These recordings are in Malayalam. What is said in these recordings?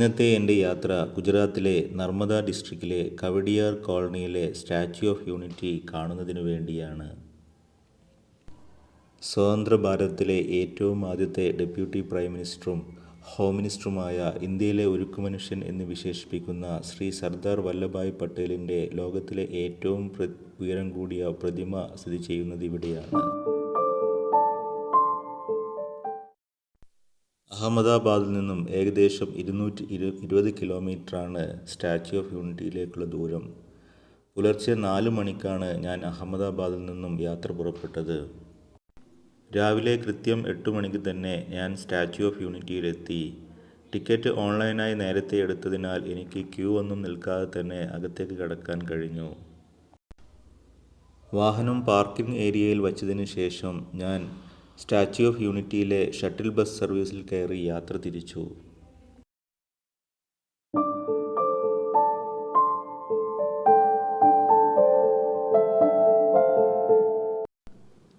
ഇന്നത്തെ എൻ്റെ യാത്ര ഗുജറാത്തിലെ നർമ്മദ ഡിസ്ട്രിക്റ്റിലെ കവടിയാർ കോളനിയിലെ സ്റ്റാച്യു ഓഫ് യൂണിറ്റി കാണുന്നതിനു വേണ്ടിയാണ്. സ്വതന്ത്ര ഭാരതത്തിലെ ഏറ്റവും ആദ്യത്തെ ഡെപ്യൂട്ടി പ്രൈം മിനിസ്റ്ററും ഹോം മിനിസ്റ്ററുമായ ഇന്ത്യയിലെ ഉരുക്കുമനുഷ്യൻ എന്ന് വിശേഷിപ്പിക്കുന്ന ശ്രീ സർദാർ വല്ലഭായ് പട്ടേലിൻ്റെ ലോകത്തിലെ ഏറ്റവും ഉയരം കൂടിയ പ്രതിമ സ്ഥിതി ചെയ്യുന്നത് ഇവിടെയാണ്. അഹമ്മദാബാദിൽ നിന്നും ഏകദേശം 220 കിലോമീറ്ററാണ് സ്റ്റാച്യു ഓഫ് യൂണിറ്റിയിലേക്കുള്ള ദൂരം. പുലർച്ചെ 4 മണിക്കാണ് ഞാൻ അഹമ്മദാബാദിൽ നിന്നും യാത്ര പുറപ്പെട്ടത്. രാവിലെ കൃത്യം 8 മണിക്ക് തന്നെ ഞാൻ സ്റ്റാച്യു ഓഫ് യൂണിറ്റിയിലെത്തി. ടിക്കറ്റ് ഓൺലൈനായി നേരത്തെ എടുത്തതിനാൽ എനിക്ക് ക്യൂ ഒന്നും നിൽക്കാതെ തന്നെ അകത്തേക്ക് കടക്കാൻ കഴിഞ്ഞു. വാഹനം പാർക്കിംഗ് ഏരിയയിൽ വച്ചതിന് ശേഷം ഞാൻ സ്റ്റാച്യു ഓഫ് യൂണിറ്റിയിലെ ഷട്ടിൽ ബസ് സർവീസിൽ കയറി യാത്ര തിരിച്ചു.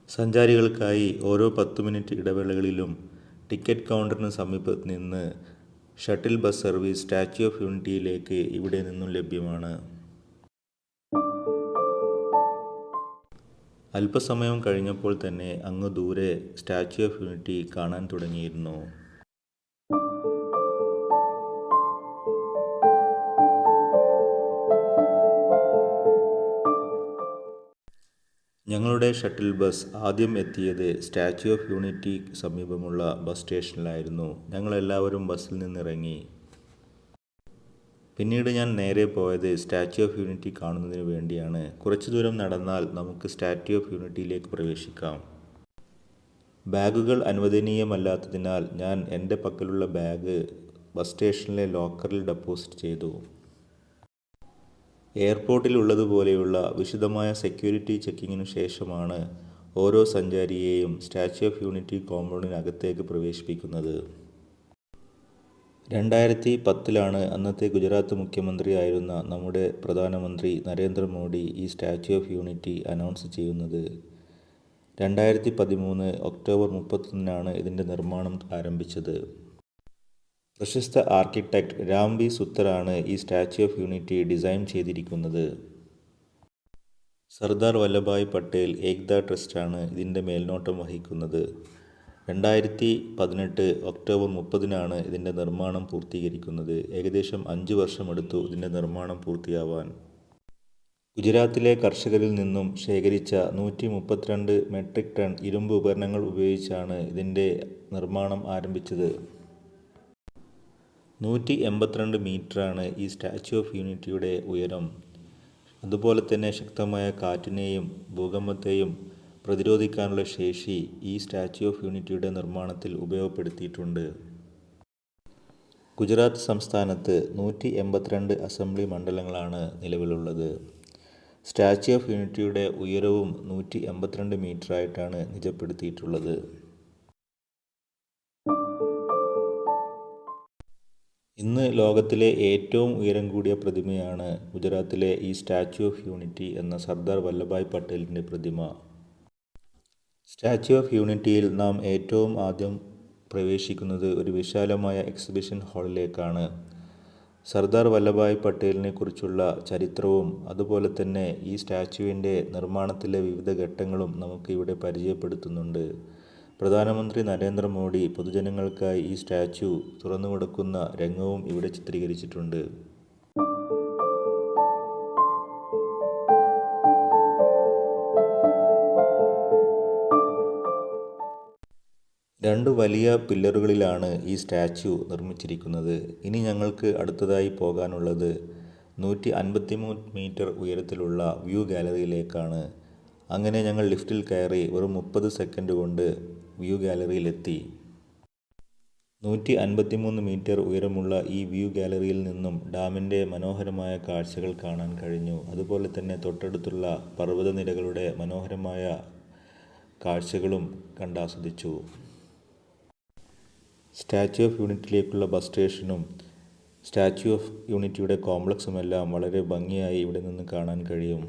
സഞ്ചാരികൾക്കായി ഓരോ 10 മിനിറ്റ് ഇടവേളകളിലും ടിക്കറ്റ് കൗണ്ടറിന് സമീപത്ത് നിന്ന് shuttle bus service statue of യൂണിറ്റിയിലേക്ക് ഇവിടെ നിന്നും ലഭ്യമാണ്. അല്പസമയം കഴിഞ്ഞപ്പോൾ തന്നെ അങ്ങ് ദൂരെ സ്റ്റാച്യു ഓഫ് യൂണിറ്റി കാണാൻ തുടങ്ങിയിരുന്നു. ഞങ്ങളുടെ ഷട്ടിൽ ബസ് ആദ്യം എത്തിയത് സ്റ്റാച്യു ഓഫ് യൂണിറ്റി സമീപമുള്ള ബസ് സ്റ്റേഷനിലായിരുന്നു. ഞങ്ങളെല്ലാവരും ബസ്സിൽ നിന്നിറങ്ങി. പിന്നീട് ഞാൻ നേരെ പോയത് സ്റ്റാച്യു ഓഫ് യൂണിറ്റി കാണുന്നതിന് വേണ്ടിയാണ്. കുറച്ചു ദൂരം നടന്നാൽ നമുക്ക് സ്റ്റാച്യു ഓഫ് യൂണിറ്റിയിലേക്ക് പ്രവേശിക്കാം. ബാഗുകൾ അനുവദനീയമല്ലാത്തതിനാൽ ഞാൻ എൻ്റെ പക്കലുള്ള ബാഗ് ബസ് സ്റ്റേഷനിലെ ലോക്കറിൽ ഡെപ്പോസിറ്റ് ചെയ്തു. എയർപോർട്ടിൽ ഉള്ളതുപോലെയുള്ള വിശദമായ സെക്യൂരിറ്റി ചെക്കിങ്ങിനു ശേഷമാണ് ഓരോ സഞ്ചാരിയെയും സ്റ്റാച്യു ഓഫ് യൂണിറ്റി കോമ്പൗണ്ടിനകത്തേക്ക് പ്രവേശിപ്പിക്കുന്നത്. 2010 അന്നത്തെ ഗുജറാത്ത് മുഖ്യമന്ത്രിയായിരുന്ന നമ്മുടെ പ്രധാനമന്ത്രി നരേന്ദ്രമോദി ഈ സ്റ്റാച്യു ഓഫ് യൂണിറ്റി അനൗൺസ് ചെയ്യുന്നത്. 2013 ഒക്ടോബർ 31 ഇതിൻ്റെ നിർമ്മാണം ആരംഭിച്ചത്. പ്രശസ്ത ആർക്കിടെക്ട് രാം വി സുത്തറാണ് ഈ സ്റ്റാച്യു ഓഫ് യൂണിറ്റി ഡിസൈൻ ചെയ്തിരിക്കുന്നത്. സർദാർ വല്ലഭായ് പട്ടേൽ ഏക്താ ട്രസ്റ്റാണ് ഇതിൻ്റെ മേൽനോട്ടം വഹിക്കുന്നത്. 2018 ഒക്ടോബർ 30 ഇതിൻ്റെ നിർമ്മാണം പൂർത്തീകരിക്കുന്നത്. ഏകദേശം 5 വർഷമെടുത്തു ഇതിൻ്റെ നിർമ്മാണം പൂർത്തിയാവാൻ. ഗുജറാത്തിലെ കർഷകരിൽ നിന്നും ശേഖരിച്ച 132 മെട്രിക് ടൺ ഇരുമ്പ് ഉപകരണങ്ങൾ ഉപയോഗിച്ചാണ് ഇതിൻ്റെ നിർമ്മാണം ആരംഭിച്ചത്. 182 മീറ്ററാണ് ഈ സ്റ്റാച്യു ഓഫ് യൂണിറ്റിയുടെ ഉയരം. അതുപോലെ തന്നെ ശക്തമായ കാറ്റിനെയും ഭൂകമ്പത്തെയും പ്രതിരോധിക്കാനുള്ള ശേഷി ഈ സ്റ്റാച്യു ഓഫ് യൂണിറ്റിയുടെ നിർമ്മാണത്തിൽ ഉപയോഗപ്പെടുത്തിയിട്ടുണ്ട്. ഗുജറാത്ത് സംസ്ഥാനത്ത് 182 അസംബ്ലി മണ്ഡലങ്ങളാണ് നിലവിലുള്ളത്. സ്റ്റാച്യു ഓഫ് യൂണിറ്റിയുടെ ഉയരവും 182 മീറ്ററായിട്ടാണ് നിജപ്പെടുത്തിയിട്ടുള്ളത്. ഇന്ന് ലോകത്തിലെ ഏറ്റവും ഉയരം കൂടിയ പ്രതിമയാണ് ഗുജറാത്തിലെ ഈ സ്റ്റാച്യു ഓഫ് യൂണിറ്റി എന്ന സർദാർ വല്ലഭായ് പട്ടേലിൻ്റെ പ്രതിമ. സ്റ്റാച്യു ഓഫ് യൂണിറ്റിയിൽ നാം ഏറ്റവും ആദ്യം പ്രവേശിക്കുന്നത് ഒരു വിശാലമായ എക്സിബിഷൻ ഹാളിലേക്കാണ്. സർദാർ വല്ലഭായ് പട്ടേലിനെ കുറിച്ചുള്ള ചരിത്രവും അതുപോലെ തന്നെ ഈ സ്റ്റാച്യുവിൻ്റെ നിർമ്മാണത്തിലെ വിവിധ ഘട്ടങ്ങളും നമുക്ക് ഇവിടെ പരിചയപ്പെടുത്തുന്നുണ്ട്. പ്രധാനമന്ത്രി നരേന്ദ്രമോദി പൊതുജനങ്ങൾക്കായി ഈ സ്റ്റാച്യു തുറന്നുകൊടുക്കുന്ന രംഗവും ഇവിടെ ചിത്രീകരിച്ചിട്ടുണ്ട്. 2 വലിയ പില്ലറുകളിലാണ് ഈ സ്റ്റാച്യു നിർമ്മിച്ചിരിക്കുന്നത്. ഇനി ഞങ്ങൾക്ക് അടുത്തതായി പോകാനുള്ളത് 153 മീറ്റർ ഉയരത്തിലുള്ള വ്യൂ ഗാലറിയിലേക്കാണ്. അങ്ങനെ ഞങ്ങൾ ലിഫ്റ്റിൽ കയറി വെറും 30 സെക്കൻഡ് കൊണ്ട് വ്യൂ ഗാലറിയിലെത്തി. 153 മീറ്റർ ഉയരമുള്ള ഈ വ്യൂ ഗാലറിയിൽ നിന്നും ഡാമിൻ്റെ മനോഹരമായ കാഴ്ചകൾ കാണാൻ കഴിഞ്ഞു. അതുപോലെ തന്നെ തൊട്ടടുത്തുള്ള പർവ്വതനിരകളുടെ മനോഹരമായ കാഴ്ചകളും കണ്ടാസ്വദിച്ചു. സ്റ്റാച്യു ഓഫ് യൂണിറ്റിയിലേക്കുള്ള ബസ് സ്റ്റേഷനും സ്റ്റാച്യു ഓഫ് യൂണിറ്റിയുടെ കോംപ്ലക്സുമെല്ലാം വളരെ ഭംഗിയായി ഇവിടെ നിന്ന് കാണാൻ കഴിയും.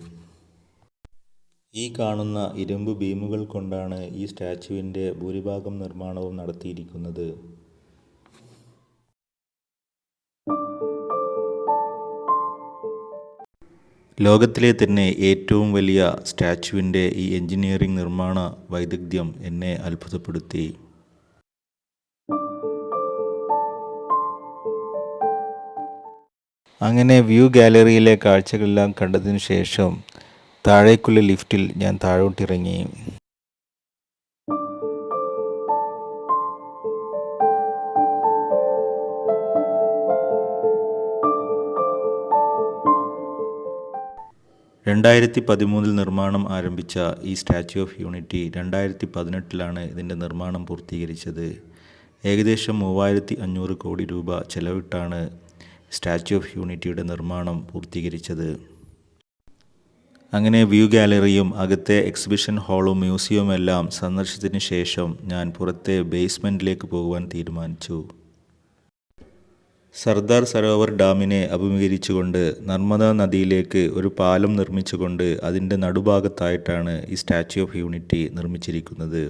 ഈ കാണുന്ന ഇരുമ്പ് ബീമുകൾ കൊണ്ടാണ് ഈ സ്റ്റാച്യുവിൻ്റെ ഭൂരിഭാഗം നിർമ്മാണവും നടത്തിയിരിക്കുന്നത്. ലോകത്തിലെ തന്നെ ഏറ്റവും വലിയ സ്റ്റാച്യുവിൻ്റെ ഈ എഞ്ചിനീയറിംഗ് നിർമ്മാണ വൈദഗ്ധ്യം എന്നെ അത്ഭുതപ്പെടുത്തി. അങ്ങനെ വ്യൂ ഗാലറിയിലെ കാഴ്ചകളെല്ലാം കണ്ടതിനു ശേഷം താഴേക്കുള്ള ലിഫ്റ്റിൽ ഞാൻ താഴോട്ടിറങ്ങി. രണ്ടായിരത്തി 2013 നിർമ്മാണം ആരംഭിച്ച ഈ സ്റ്റാച്യു ഓഫ് യൂണിറ്റി 2018 ഇതിൻ്റെ നിർമ്മാണം പൂർത്തീകരിച്ചത്. ഏകദേശം 3500 കോടി രൂപ ചെലവിട്ടാണ് സ്റ്റാച്യു ഓഫ് യൂണിറ്റിയുടെ നിർമ്മാണം പൂർത്തീകരിച്ചത്. അങ്ങനെ വ്യൂ ഗാലറിയും അകത്തെ എക്സിബിഷൻ ഹാളും മ്യൂസിയവും എല്ലാം സന്ദർശിച്ചതിന് ശേഷം ഞാൻ പുറത്തെ ബേസ്മെൻറ്റിലേക്ക് പോകുവാൻ തീരുമാനിച്ചു. സർദാർ സരോവർ ഡാമിനെ അഭിമുഖീകരിച്ചുകൊണ്ട് നർമ്മദാ നദിയിലേക്ക് ഒരു പാലം നിർമ്മിച്ചുകൊണ്ട് അതിൻ്റെ നടുഭാഗത്തായിട്ടാണ് ഈ സ്റ്റാച്യു ഓഫ് യൂണിറ്റി നിർമ്മിച്ചിരിക്കുന്നത്.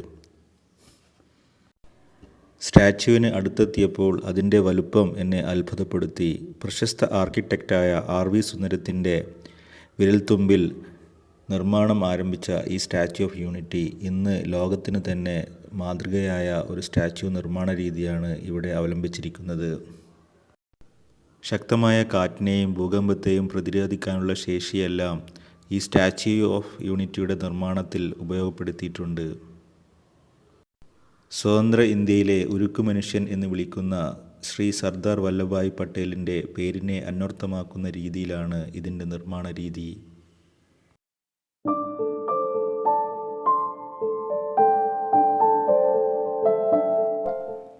സ്റ്റാച്യുവിന് അടുത്തെത്തിയപ്പോൾ അതിൻ്റെ വലുപ്പം എന്നെ അത്ഭുതപ്പെടുത്തി. പ്രശസ്ത ആർക്കിടെക്റ്റായ RV സുന്ദരത്തിൻ്റെ വിരൽത്തുമ്പിൽ നിർമ്മാണം ആരംഭിച്ച ഈ സ്റ്റാച്യു ഓഫ് യൂണിറ്റി ഇന്ന് ലോകത്തിന് തന്നെ മാതൃകയായ ഒരു സ്റ്റാച്യു നിർമ്മാണ രീതിയാണ് ഇവിടെ അവലംബിച്ചിരിക്കുന്നത്. ശക്തമായ കാറ്റിനെയും ഭൂകമ്പത്തെയും പ്രതിരോധിക്കാനുള്ള ശേഷിയെല്ലാം ഈ സ്റ്റാച്യു ഓഫ് യൂണിറ്റിയുടെ നിർമ്മാണത്തിൽ ഉപയോഗപ്പെടുത്തിയിട്ടുണ്ട്. സ്വതന്ത്ര ഇന്ത്യയിലെ ഉരുക്കു മനുഷ്യൻ എന്ന് വിളിക്കുന്ന ശ്രീ സർദാർ വല്ലഭായ് പട്ടേലിൻ്റെ പേരിനെ അന്വർത്ഥമാക്കുന്ന രീതിയിലാണ് ഇതിൻ്റെ നിർമ്മാണ രീതി.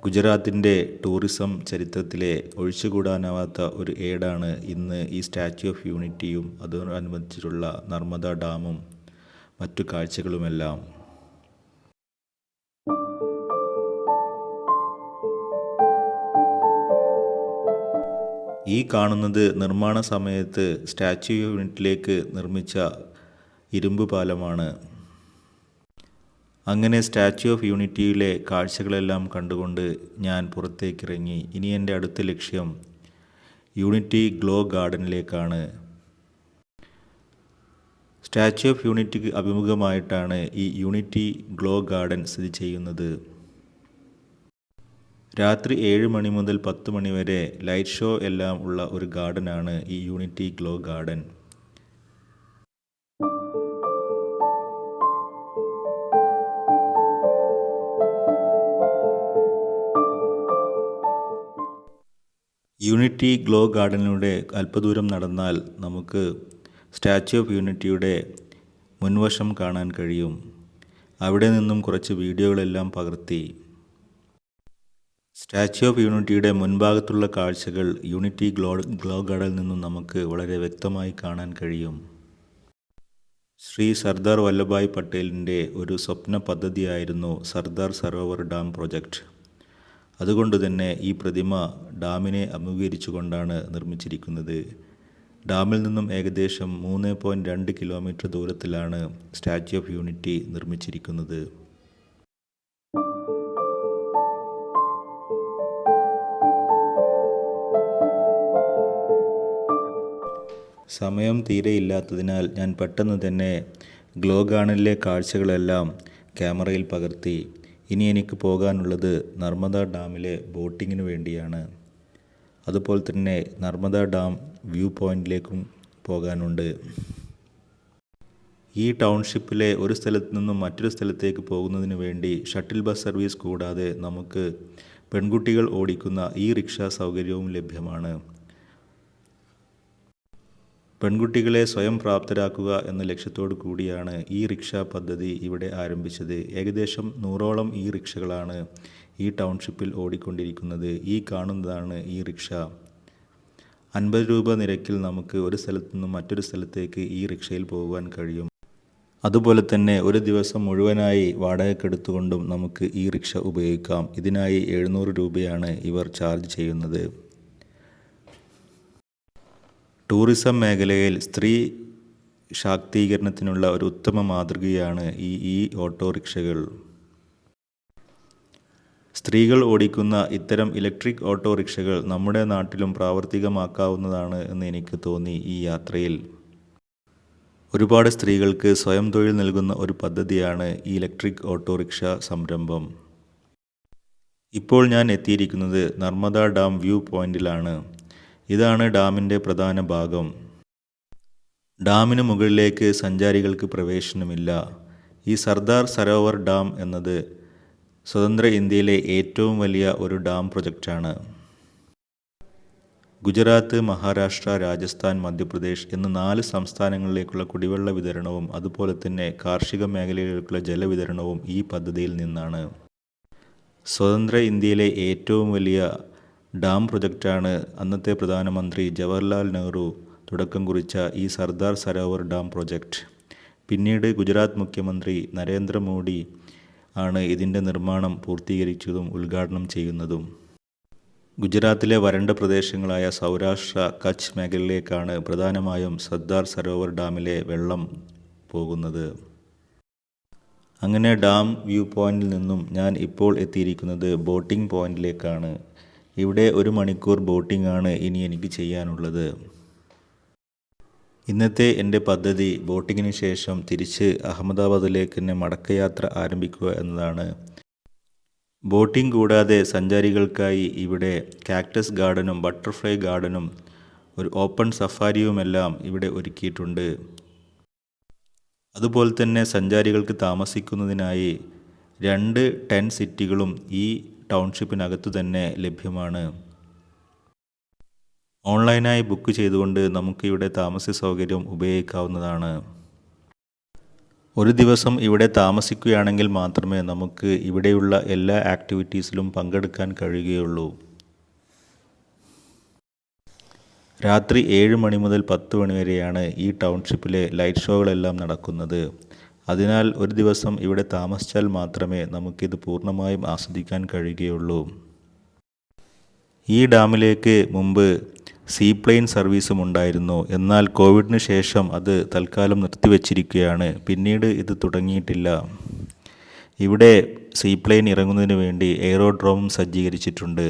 ഗുജറാത്തിൻ്റെ ടൂറിസം ചരിത്രത്തിലെ ഒഴിച്ചുകൂടാനാവാത്ത ഒരു ഏടാണ് ഇന്ന് ഈ സ്റ്റാച്യു ഓഫ് യൂണിറ്റിയും അതോടനുബന്ധിച്ചിട്ടുള്ള നർമ്മദ ഡാമും മറ്റു കാഴ്ചകളുമെല്ലാം. ഈ കാണുന്നത് നിർമ്മാണ സമയത്ത് സ്റ്റാച്യു യൂണിറ്റിലേക്ക് നിർമ്മിച്ച ഇരുമ്പ് പാലമാണ്. അങ്ങനെ സ്റ്റാച്യു ഓഫ് യൂണിറ്റിയിലെ കാഴ്ചകളെല്ലാം കണ്ടുകൊണ്ട് ഞാൻ പുറത്തേക്കിറങ്ങി. ഇനി എൻ്റെ അടുത്ത ലക്ഷ്യം യൂണിറ്റി ഗ്ലോ ഗാർഡനിലേക്കാണ്. സ്റ്റാച്യു ഓഫ് യൂണിറ്റിക്ക് അഭിമുഖമായിട്ടാണ് ഈ യൂണിറ്റി ഗ്ലോ ഗാർഡൻ സ്ഥിതി ചെയ്യുന്നത്. രാത്രി 7 മണി മുതൽ 10 മണി വരെ ലൈറ്റ് ഷോ എല്ലാം ഉള്ള ഒരു ഗാർഡനാണ് ഈ unity glow garden. Unity glow ഗാർഡനിലൂടെ അല്പദൂരം നടന്നാൽ നമുക്ക് സ്റ്റാച്യു ഓഫ് യൂണിറ്റിയുടെ മുൻവശം കാണാൻ കഴിയും. അവിടെ നിന്നും കുറച്ച് വീഡിയോകളെല്ലാം പകർത്തി. സ്റ്റാച്യു ഓഫ് യൂണിറ്റിയുടെ മുൻഭാഗത്തുള്ള കാഴ്ചകൾ യൂണിറ്റി ഗ്ലോ ഗാർഡനിൽ നിന്നും നമുക്ക് വളരെ വ്യക്തമായി കാണാൻ കഴിയും. ശ്രീ സർദാർ വല്ലഭായ് പട്ടേലിൻ്റെ ഒരു സ്വപ്ന പദ്ധതിയായിരുന്നു സർദാർ സരോവർ ഡാം പ്രൊജക്റ്റ്. അതുകൊണ്ട് തന്നെ ഈ പ്രതിമ ഡാമിനെ അഭിമുഖീകരിച്ചുകൊണ്ടാണ് നിർമ്മിച്ചിരിക്കുന്നത്. ഡാമിൽ നിന്നും ഏകദേശം 3.2 കിലോമീറ്റർ ദൂരത്തിലാണ് സ്റ്റാച്യു ഓഫ് യൂണിറ്റി നിർമ്മിച്ചിരിക്കുന്നത്. സമയം തീരെയില്ലാത്തതിനാൽ ഞാൻ പെട്ടെന്ന് തന്നെ ഗ്ലോ ഗാർഡനിലെ കാഴ്ചകളെല്ലാം ക്യാമറയിൽ പകർത്തി. ഇനി എനിക്ക് പോകാനുള്ളത് നർമ്മദ ഡാമിലെ ബോട്ടിങ്ങിന് വേണ്ടിയാണ്. അതുപോലെ തന്നെ നർമ്മദ ഡാം വ്യൂ പോയിന്റിലേക്കും പോകാനുണ്ട്. ഈ ടൗൺഷിപ്പിലെ ഒരു സ്ഥലത്ത് നിന്നും മറ്റൊരു സ്ഥലത്തേക്ക് പോകുന്നതിന് വേണ്ടി ഷട്ടിൽ ബസ് സർവീസ് കൂടാതെ നമുക്ക് പെൺകുട്ടികൾ ഓടിക്കുന്ന ഈ റിക്ഷ സൗകര്യവും ലഭ്യമാണ്. പെൺകുട്ടികളെ സ്വയം പ്രാപ്തരാക്കുക എന്ന ലക്ഷ്യത്തോടു കൂടിയാണ് ഈ റിക്ഷ പദ്ധതി ഇവിടെ ആരംഭിച്ചത്. ഏകദേശം 100ഓളം ഈ റിക്ഷകളാണ് ഈ ടൗൺഷിപ്പിൽ ഓടിക്കൊണ്ടിരിക്കുന്നത്. ഈ കാണുന്നതാണ് ഈ റിക്ഷ. 50 രൂപ നിരക്കിൽ നമുക്ക് ഒരു സ്ഥലത്തു നിന്നും മറ്റൊരു സ്ഥലത്തേക്ക് ഈ റിക്ഷയിൽ പോകുവാൻ കഴിയും. അതുപോലെ തന്നെ ഒരു ദിവസം മുഴുവനായി വാടകയ്ക്കെടുത്തുകൊണ്ടും നമുക്ക് ഈ റിക്ഷ ഉപയോഗിക്കാം. ഇതിനായി 700 രൂപയാണ് ഇവർ ചാർജ് ചെയ്യുന്നത്. ടൂറിസം മേഖലയിൽ സ്ത്രീ ശാക്തീകരണത്തിനുള്ള ഒരു ഉത്തമ മാതൃകയാണ് ഈ ഓട്ടോറിക്ഷകൾ. സ്ത്രീകൾ ഓടിക്കുന്ന ഇത്തരം ഇലക്ട്രിക് ഓട്ടോറിക്ഷകൾ നമ്മുടെ നാട്ടിലും പ്രാവർത്തികമാക്കാവുന്നതാണ് എന്ന് എനിക്ക് തോന്നി ഈ യാത്രയിൽ. ഒരുപാട് സ്ത്രീകൾക്ക് സ്വയം തൊഴിൽ നൽകുന്ന ഒരു പദ്ധതിയാണ് ഈ ഇലക്ട്രിക് ഓട്ടോറിക്ഷ സംരംഭം. ഇപ്പോൾ ഞാൻ എത്തിയിരിക്കുന്നത് നർമ്മദ ഡാം വ്യൂ പോയിന്റിലാണ്. ഇതാണ് ഡാമിൻ്റെ പ്രധാന ഭാഗം. ഡാമിന് മുകളിലേക്ക് സഞ്ചാരികൾക്ക് പ്രവേശനമില്ല. ഈ സർദാർ സരോവർ ഡാം എന്നത് സ്വതന്ത്ര ഇന്ത്യയിലെ ഏറ്റവും വലിയ ഒരു ഡാം പ്രൊജക്റ്റാണ്. ഗുജറാത്ത്, മഹാരാഷ്ട്ര, രാജസ്ഥാൻ, മധ്യപ്രദേശ് എന്നീ 4 സംസ്ഥാനങ്ങളിലേക്കുള്ള കുടിവെള്ള വിതരണവും അതുപോലെ തന്നെ കാർഷിക മേഖലയിലേക്കുള്ള ജലവിതരണവും ഈ പദ്ധതിയിൽ നിന്നാണ്. സ്വതന്ത്ര ഇന്ത്യയിലെ ഏറ്റവും വലിയ ഡാം പ്രൊജക്റ്റാണ് അന്നത്തെ പ്രധാനമന്ത്രി ജവഹർലാൽ നെഹ്റു തുടക്കം കുറിച്ച ഈ സർദാർ സരോവർ ഡാം പ്രൊജക്റ്റ്. പിന്നീട് ഗുജറാത്ത് മുഖ്യമന്ത്രി നരേന്ദ്രമോദി ആണ് ഇതിൻ്റെ നിർമ്മാണം പൂർത്തീകരിച്ചതും ഉദ്ഘാടനം ചെയ്യുന്നതും. ഗുജറാത്തിലെ വരണ്ട പ്രദേശങ്ങളായ സൗരാഷ്ട്ര, കച്ച് മേഖലയിലേക്കാണ് പ്രധാനമായും സർദാർ സരോവർ ഡാമിലെ വെള്ളം പോകുന്നത്. അങ്ങനെ ഡാം വ്യൂ പോയിന്റിൽ നിന്നും ഞാൻ ഇപ്പോൾ എത്തിയിരിക്കുന്നത് ബോട്ടിംഗ് പോയിന്റിലേക്കാണ്. ഇവിടെ 1 മണിക്കൂർ ബോട്ടിംഗ് ആണ് ഇനി എനിക്ക് ചെയ്യാനുള്ളത്. ഇന്നത്തെ എൻ്റെ പദ്ധതി ബോട്ടിങ്ങിന് ശേഷം തിരിച്ച് അഹമ്മദാബാദിലേക്ക് തന്നെ മടക്കയാത്ര ആരംഭിക്കുക എന്നതാണ്. ബോട്ടിംഗ് കൂടാതെ സഞ്ചാരികൾക്കായി ഇവിടെ കാക്ടസ് ഗാർഡനും ബട്ടർഫ്ലൈ ഗാർഡനും ഒരു ഓപ്പൺ സഫാരിയുമെല്ലാം ഇവിടെ ഒരുക്കിയിട്ടുണ്ട്. അതുപോലെ തന്നെ സഞ്ചാരികൾക്ക് താമസിക്കുന്നതിനായി 2 ടെൻറ്റ് സിറ്റികളും ഈ ടൗൺഷിപ്പിനകത്തു തന്നെ ലഭ്യമാണ്. ഓൺലൈനായി ബുക്ക് ചെയ്തുകൊണ്ട് നമുക്ക് ഇവിടെ താമസ സൗകര്യം ഉപയോഗിക്കാവുന്നതാണ്. ഒരു ദിവസം ഇവിടെ താമസിക്കുകയാണെങ്കിൽ മാത്രമേ നമുക്ക് ഇവിടെയുള്ള എല്ലാ ആക്ടിവിറ്റീസിലും പങ്കെടുക്കാൻ കഴിയുകയുള്ളൂ. രാത്രി 7 മണി മുതൽ 10 മണി വരെയാണ് ഈ ടൗൺഷിപ്പിലെ ലൈറ്റ് ഷോകളെല്ലാം നടക്കുന്നത്. അതിനാൽ ഒരു ദിവസം ഇവിടെ താമസിച്ചാൽ മാത്രമേ നമുക്കിത് പൂർണ്ണമായും ആസ്വദിക്കാൻ കഴിയുകയുള്ളൂ. ഈ ഡാമിലേക്ക് മുമ്പ് സീപ്ലെയിൻ സർവീസും ഉണ്ടായിരുന്നു. എന്നാൽ കോവിഡിന് ശേഷം അത് തൽക്കാലം നിർത്തിവച്ചിരിക്കുകയാണ്. പിന്നീട് ഇത് തുടങ്ങിയിട്ടില്ല. ഇവിടെ സീപ്ലെയിൻ ഇറങ്ങുന്നതിന് വേണ്ടി എയറോഡ്രോമും സജ്ജീകരിച്ചിട്ടുണ്ട്.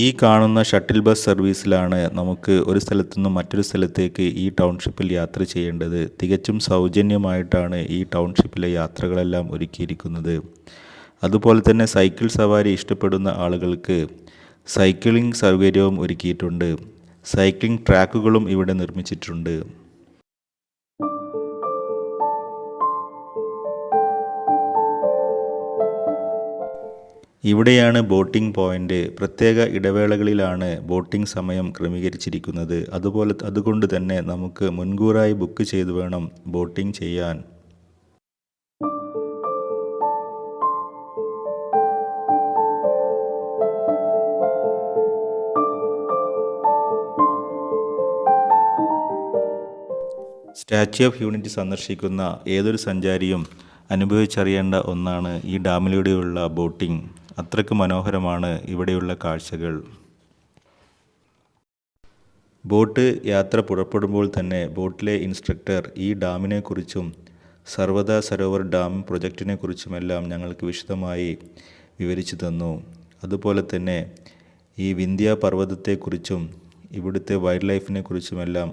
ഈ കാണുന്ന ഷട്ടിൽ ബസ് സർവീസിലാണ് നമുക്ക് ഒരു സ്ഥലത്തു നിന്നും മറ്റൊരു സ്ഥലത്തേക്ക് ഈ ടൗൺഷിപ്പിൽ യാത്ര ചെയ്യേണ്ടത്. തികച്ചും സൗജന്യമായിട്ടാണ് ഈ ടൗൺഷിപ്പിലെ യാത്രകളെല്ലാം ഒരുക്കിയിരിക്കുന്നത്. അതുപോലെ തന്നെ സൈക്കിൾ സവാരി ഇഷ്ടപ്പെടുന്ന ആളുകൾക്ക് സൈക്ലിംഗ് സൗകര്യവും ഒരുക്കിയിട്ടുണ്ട്. സൈക്ലിംഗ് ട്രാക്കുകളും ഇവിടെ നിർമ്മിച്ചിട്ടുണ്ട്. ഇവിടെയാണ് ബോട്ടിംഗ് പോയിന്റ്. പ്രത്യേക ഇടവേളകളിലാണ് ബോട്ടിംഗ് സമയം ക്രമീകരിച്ചിരിക്കുന്നത്. അതുകൊണ്ട് തന്നെ നമുക്ക് മുൻകൂറായി ബുക്ക് ചെയ്തു വേണം ബോട്ടിംഗ് ചെയ്യാൻ. സ്റ്റാച്യു ഓഫ് യൂണിറ്റി സന്ദർശിക്കുന്ന ഏതൊരു സഞ്ചാരിയും അനുഭവിച്ചറിയേണ്ട ഒന്നാണ് ഈ ഡാമിലൂടെയുള്ള ബോട്ടിംഗ്. അത്രയ്ക്ക് മനോഹരമാണ് ഇവിടെയുള്ള കാഴ്ചകൾ. ബോട്ട് യാത്ര പുറപ്പെടുമ്പോൾ തന്നെ ബോട്ടിലെ ഇൻസ്ട്രക്ടർ ഈ ഡാമിനെക്കുറിച്ചും സർദാർ സരോവർ ഡാം പ്രൊജക്റ്റിനെക്കുറിച്ചുമെല്ലാം ഞങ്ങൾക്ക് വിശദമായി വിവരിച്ചു തന്നു. അതുപോലെ തന്നെ ഈ വിന്ധ്യ പർവ്വതത്തെക്കുറിച്ചും ഇവിടുത്തെ വൈൽഡ് ലൈഫിനെക്കുറിച്ചുമെല്ലാം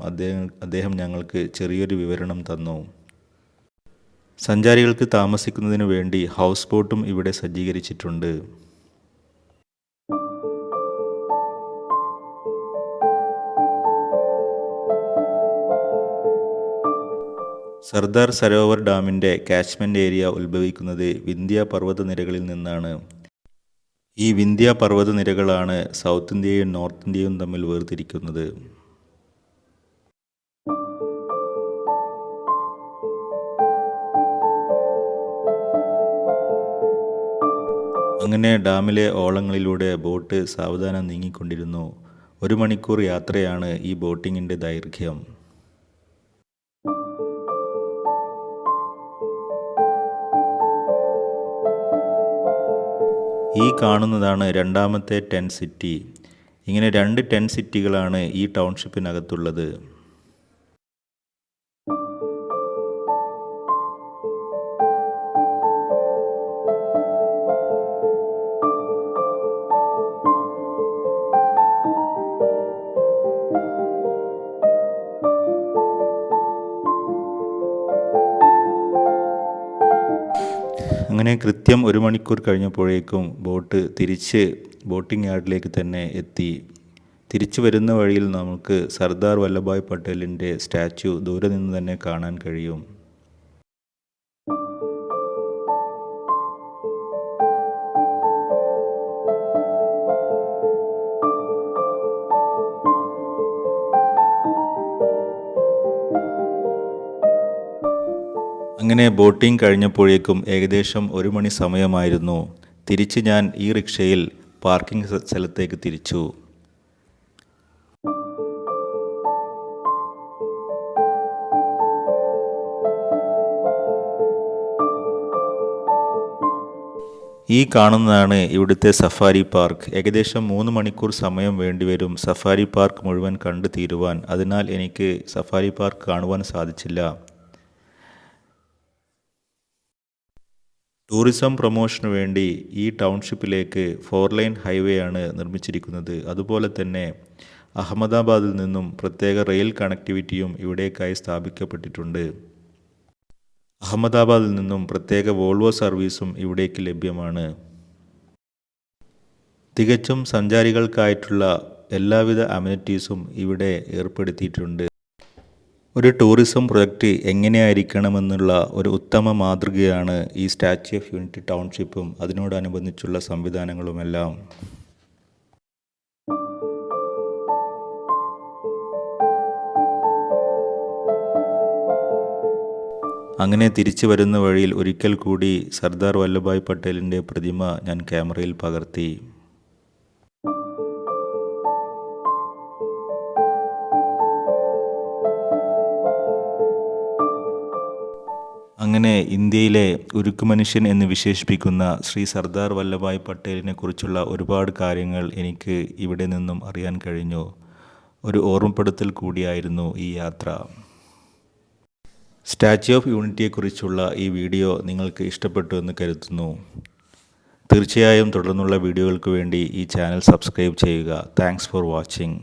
അദ്ദേഹം ഞങ്ങൾക്ക് ചെറിയൊരു വിവരണം തന്നു. സഞ്ചാരികൾക്ക് താമസിക്കുന്നതിന് വേണ്ടി ഹൗസ് ബോട്ടും ഇവിടെ സജ്ജീകരിച്ചിട്ടുണ്ട്. സർദാർ സരോവർ ഡാമിൻ്റെ കാച്ച്മെൻ്റ് ഏരിയ ഉത്ഭവിക്കുന്നത് വിന്ധ്യ പർവ്വതനിരകളിൽ നിന്നാണ്. ഈ വിന്ധ്യ പർവ്വതനിരകളാണ് സൗത്ത് ഇന്ത്യയും നോർത്ത് ഇന്ത്യയും തമ്മിൽ വേർതിരിക്കുന്നത്. അങ്ങനെ ഡാമിലെ ഓളങ്ങളിലൂടെ ബോട്ട് സാവധാനം നീങ്ങിക്കൊണ്ടിരുന്നു. 1 മണിക്കൂർ യാത്രയാണ് ഈ ബോട്ടിങ്ങിൻ്റെ ദൈർഘ്യം. ഈ കാണുന്നതാണ് രണ്ടാമത്തെ ടെൻറ്റ് സിറ്റി. ഇങ്ങനെ 2 ടെൻറ്റ് സിറ്റികളാണ് ഈ ടൗൺഷിപ്പിനകത്തുള്ളത്. അങ്ങനെ കൃത്യം 1 മണിക്കൂർ കഴിഞ്ഞപ്പോഴേക്കും ബോട്ട് തിരിച്ച് ബോട്ടിംഗ് യാർഡിലേക്ക് തന്നെ എത്തി. തിരിച്ചു വരുന്ന വഴിയിൽ നമുക്ക് സർദാർ വല്ലഭായ് പട്ടേലിൻ്റെ സ്റ്റാച്യു ദൂരെ നിന്ന് തന്നെ കാണാൻ കഴിയും. അങ്ങനെ ബോട്ടിംഗ് കഴിഞ്ഞപ്പോഴേക്കും ഏകദേശം 1 മണി സമയമായിരുന്നു. തിരിച്ച് ഞാൻ ഈ റിക്ഷയിൽ പാർക്കിംഗ് സ്ഥലത്തേക്ക് തിരിച്ചു. ഈ കാണുന്നതാണ് ഇവിടുത്തെ സഫാരി പാർക്ക്. ഏകദേശം 3 മണിക്കൂർ സമയം വേണ്ടിവരും സഫാരി പാർക്ക് മുഴുവൻ കണ്ടു തീരുവാൻ. അതിനാൽ എനിക്ക് സഫാരി പാർക്ക് കാണുവാൻ സാധിച്ചില്ല. ടൂറിസം പ്രൊമോഷന് വേണ്ടി ഈ ടൗൺഷിപ്പിലേക്ക് 4 ലൈൻ ഹൈവേ ആണ് നിർമ്മിച്ചിരിക്കുന്നത്. അതുപോലെ തന്നെ അഹമ്മദാബാദിൽ നിന്നും പ്രത്യേക റെയിൽ കണക്ടിവിറ്റിയും ഇവിടേക്കായി സ്ഥാപിക്കപ്പെട്ടിട്ടുണ്ട്. അഹമ്മദാബാദിൽ നിന്നും പ്രത്യേക വോൾവോ സർവീസും ഇവിടേക്ക് ലഭ്യമാണ്. തികച്ചും സഞ്ചാരികൾക്കായിട്ടുള്ള എല്ലാവിധ അമ്യൂണിറ്റീസും ഇവിടെ ഏർപ്പെടുത്തിയിട്ടുണ്ട്. ഒരു ടൂറിസം പ്രൊജക്റ്റ് എങ്ങനെയായിരിക്കണമെന്നുള്ള ഒരു ഉത്തമ മാതൃകയാണ് ഈ സ്റ്റാച്യു ഓഫ് യൂണിറ്റി ടൗൺഷിപ്പും അതിനോടനുബന്ധിച്ചുള്ള സംവിധാനങ്ങളുമെല്ലാം. അങ്ങനെ തിരിച്ചു വരുന്ന വഴിയിൽ ഒരിക്കൽ കൂടി സർദാർ വല്ലഭായ് പട്ടേലിൻ്റെ പ്രതിമ ഞാൻ ക്യാമറയിൽ പകർത്തി. അങ്ങനെ ഇന്ത്യയിലെ ഉരുക്കു മനുഷ്യൻ എന്ന് വിശേഷിപ്പിക്കുന്ന ശ്രീ സർദാർ വല്ലഭായ് പട്ടേലിനെ കുറിച്ചുള്ള ഒരുപാട് കാര്യങ്ങൾ എനിക്ക് ഇവിടെ നിന്നും അറിയാൻ കഴിഞ്ഞു. ഒരു ഓർമ്മപ്പെടുത്തൽ കൂടിയായിരുന്നു ഈ യാത്ര. സ്റ്റാച്യു ഓഫ് യൂണിറ്റിയെക്കുറിച്ചുള്ള ഈ വീഡിയോ നിങ്ങൾക്ക് ഇഷ്ടപ്പെട്ടു എന്ന് കരുതുന്നു. തീർച്ചയായും തുടർന്നുള്ള വീഡിയോകൾക്ക് വേണ്ടി ഈ ചാനൽ സബ്സ്ക്രൈബ് ചെയ്യുക. Thanks for watching.